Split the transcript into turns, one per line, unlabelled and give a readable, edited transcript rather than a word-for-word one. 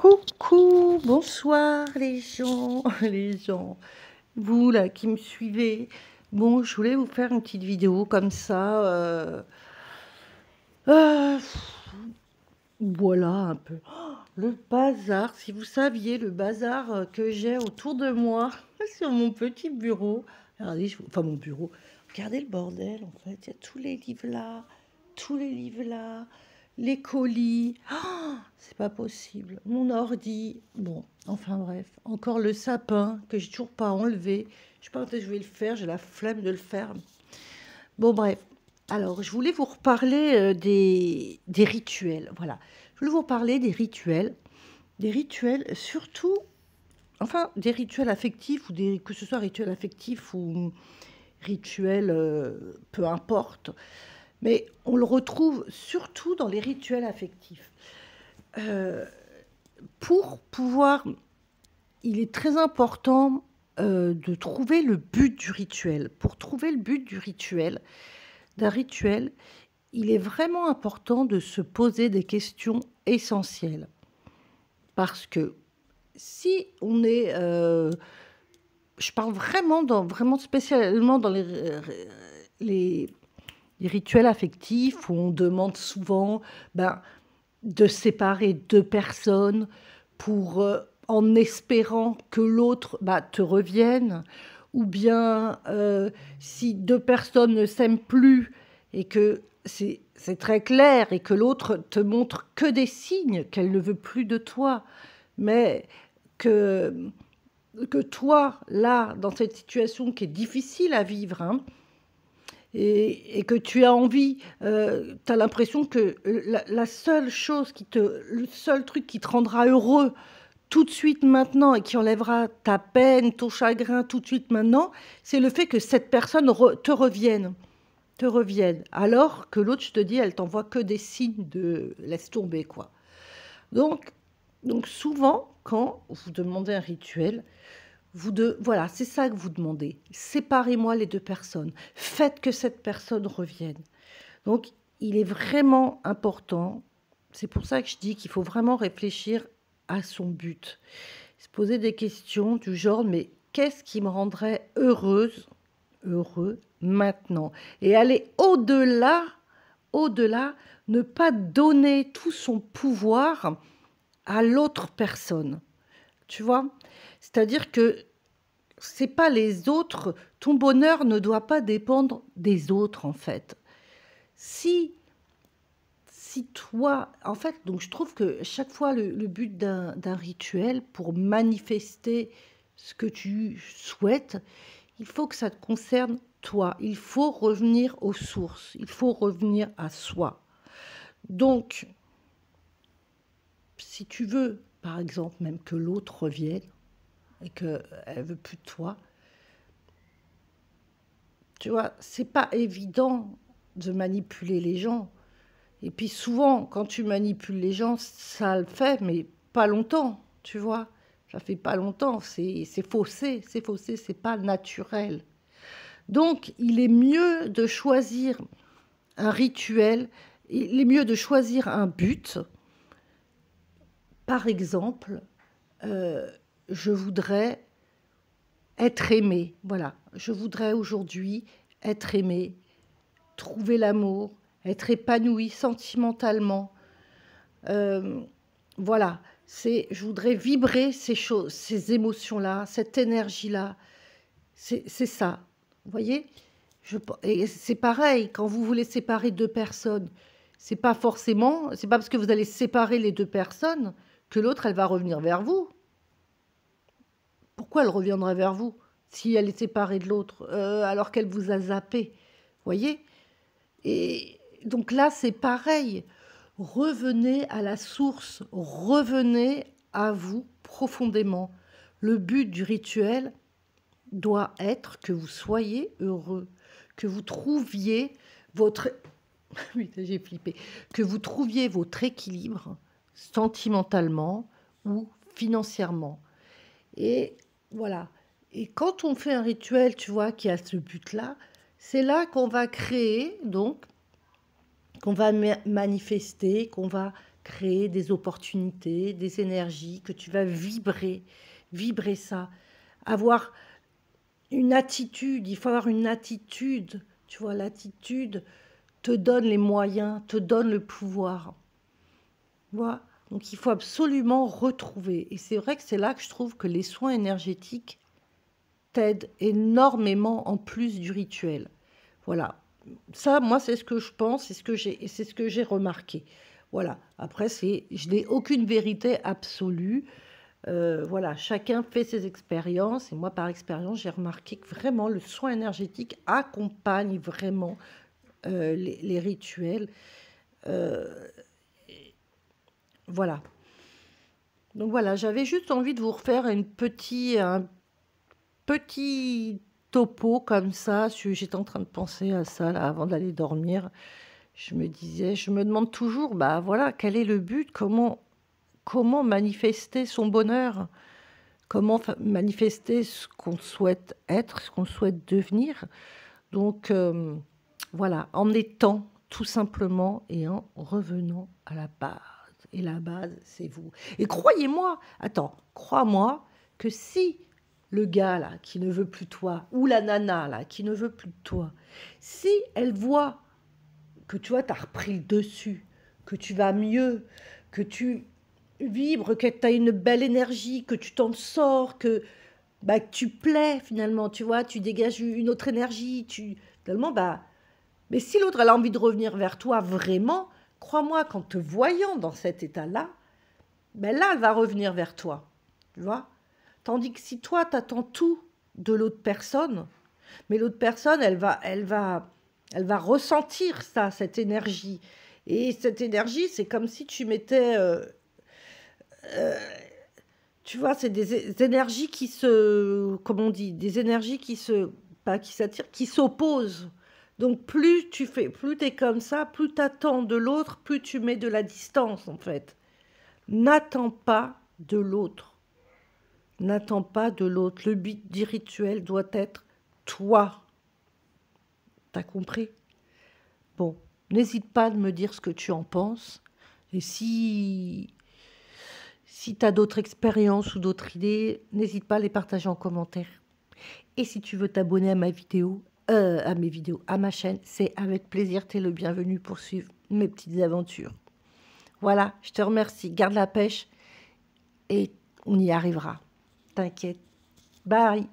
Coucou, bonsoir les gens, les gens, vous là qui me suivez. Bon, je voulais vous faire une petite vidéo comme ça. Euh, voilà un peu. Oh, le bazar, si vous saviez le bazar que j'ai autour de moi sur mon petit bureau. Regardez, enfin mon bureau. Regardez le bordel en fait. Il y a tous les livres là, tous les livres là, les colis. Oh, c'est pas possible. Mon ordi. Bon, enfin bref. Encore le sapin que j'ai toujours pas enlevé. Je sais pas quand est-ce que je vais le faire. J'ai la flemme de le faire. Bon, bref. Alors, je voulais vous reparler des rituels. Voilà. Je voulais vous reparler des rituels surtout, enfin, des rituels affectifs, ou que ce soit rituels affectifs ou rituels, peu importe. Mais on le retrouve surtout dans les rituels affectifs. Euh, pour pouvoir, il est très important de trouver le but du rituel. Pour trouver le but d'un rituel, il est vraiment important de se poser des questions essentielles. Parce que si on est... je parle vraiment spécialement dans les, les rituels affectifs où on demande souvent de séparer deux personnes pour, en espérant que l'autre te revienne, ou bien si deux personnes ne s'aiment plus et que c'est très clair et que l'autre te montre que des signes qu'elle ne veut plus de toi, mais que, que toi, là, dans cette situation qui est difficile à vivre, hein, et que tu as envie, tu as l'impression que la seule chose le seul truc qui te rendra heureux tout de suite maintenant et qui enlèvera ta peine, ton chagrin tout de suite maintenant, c'est le fait que cette personne te revienne. Alors que l'autre, je te dis, elle t'envoie que des signes de laisse tomber, quoi. Donc, donc souvent, quand vous demandez un rituel, voilà, c'est ça que vous demandez. Séparez-moi les deux personnes. Faites que cette personne revienne. Donc, il est vraiment important. C'est pour ça que je dis qu'il faut vraiment réfléchir à son but. Se poser des questions du genre, mais qu'est-ce qui me rendrait heureux maintenant? Et aller au-delà, ne pas donner tout son pouvoir à l'autre personne. Tu vois? C'est-à-dire que c'est pas les autres, ton bonheur ne doit pas dépendre des autres en fait. Si toi, en fait, donc je trouve que chaque fois le but d'un rituel pour manifester ce que tu souhaites, il faut que ça te concerne toi. Il faut revenir aux sources, il faut revenir à soi. Donc, si tu veux, par exemple, même que l'autre revienne et qu'elle veut plus de toi, tu vois, c'est pas évident de manipuler les gens. Et puis souvent, quand tu manipules les gens, ça le fait, mais pas longtemps, tu vois. Ça fait pas longtemps, c'est faussé, c'est pas naturel. Donc, il est mieux de choisir un rituel, il est mieux de choisir un but. Par exemple, je voudrais être aimé. Voilà, je voudrais aujourd'hui être aimé, trouver l'amour, être épanoui sentimentalement. Voilà, je voudrais vibrer ces choses, ces émotions-là, cette énergie-là. C'est ça. Vous voyez? Et c'est pareil, quand vous voulez séparer deux personnes, c'est pas parce que vous allez séparer les deux personnes que l'autre, elle va revenir vers vous. Pourquoi elle reviendrait vers vous si elle est séparée de l'autre alors qu'elle vous a zappé? Vous voyez? Et donc là, c'est pareil. Revenez à la source, revenez à vous profondément. Le but du rituel doit être que vous soyez heureux, que vous trouviez votre... Oui, j'ai flippé. Que vous trouviez votre équilibre sentimentalement ou financièrement. Et voilà. Et quand on fait un rituel, tu vois, qui a ce but-là, c'est là qu'on va créer, donc, qu'on va manifester, qu'on va créer des opportunités, des énergies, que tu vas vibrer, vibrer ça, avoir une attitude, il faut avoir une attitude, tu vois, l'attitude te donne les moyens, te donne le pouvoir, tu vois. Donc il faut absolument retrouver, et c'est vrai que c'est là que je trouve que les soins énergétiques t'aident énormément en plus du rituel. Voilà, ça, moi, c'est ce que je pense, c'est ce que j'ai remarqué. Voilà. Après, je n'ai aucune vérité absolue. Voilà, chacun fait ses expériences. Et moi, par expérience, j'ai remarqué que vraiment, le soin énergétique accompagne vraiment les rituels. Euh, voilà. Donc voilà, j'avais juste envie de vous refaire un petit topo comme ça. J'étais en train de penser à ça là, avant d'aller dormir. Je me demande toujours, bah voilà, quel est le but, comment manifester son bonheur, comment manifester ce qu'on souhaite être, ce qu'on souhaite devenir. Donc voilà, en étant tout simplement et en revenant à la base. Et la base, c'est vous. Et croyez-moi, attends, crois-moi que si le gars là qui ne veut plus de toi, ou la nana là qui ne veut plus de toi, si elle voit que tu vois, tu as repris le dessus, que tu vas mieux, que tu vibres, que tu as une belle énergie, que tu t'en sors, que tu plais finalement, tu vois, tu dégages une autre énergie, finalement, mais si l'autre elle a envie de revenir vers toi vraiment, crois-moi, qu'en te voyant dans cet état-là, là, elle va revenir vers toi, tu vois. Tandis que si toi, tu attends tout de l'autre personne, mais l'autre personne, elle va ressentir ça, cette énergie. Et cette énergie, c'est comme si tu mettais, tu vois, c'est des énergies qui se, comment on dit, des énergies qui se, pas qui s'attirent, qui s'opposent. Donc plus tu fais, plus tu es comme ça, plus tu attends de l'autre, plus tu mets de la distance en fait. N'attends pas de l'autre. N'attends pas de l'autre. Le but du rituel doit être toi. T'as compris? Bon, n'hésite pas à me dire ce que tu en penses. Et si tu as d'autres expériences ou d'autres idées, n'hésite pas à les partager en commentaire. Et si tu veux t'abonner à mes vidéos, à ma chaîne, c'est avec plaisir. Tu es le bienvenu pour suivre mes petites aventures. Voilà, je te remercie. Garde la pêche et on y arrivera. T'inquiète. Bye.